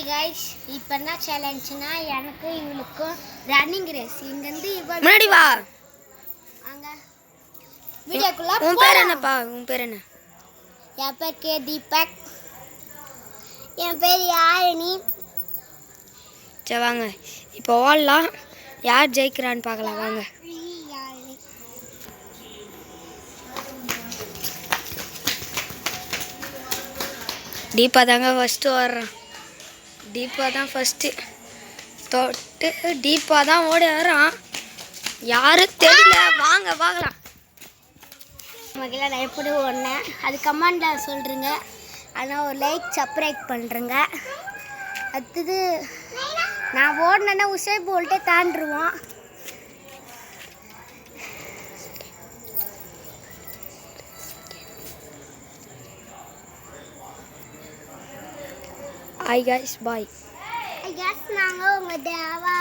Hi guys, இப்போ என்ன சேலஞ்சுனா எனக்கு இவளுக்கும் ரன்னிங் ரேஸ். இங்கேருந்து முன்னாடி வா. அங்க வீடியோக்குள்ள உன் பேர் என்னப்பா? உன் பேர் என்ன? என் பேர் கே தீபக். என் பேர் யாழினி. சரி வாங்க இப்போ ஓடலாம். யார் ஜெயிக்கிறான்னு பார்க்கலாம் வாங்க. தீபா தாங்க ஃபஸ்ட்டு வர்றான். தீபா தான் ஃபஸ்ட்டு தொட்டு தீபா தான் ஓடி வர்றான். யாரும் தெரியல, வாங்க பார்க்கலாம். மகள நான் எப்படி ஓடினேன் அது கமெண்டில் சொல்கிறேங்க. ஆனால் ஒரு லைக் சப்ஸ்கிரைப் பண்ணுறேங்க. அடுத்தது நான் ஓடினேன்னா உசேன் போல்ட்டே தாண்டிடுவோம். Hi guys, bye. நாங்கள் உங்கள் தேவா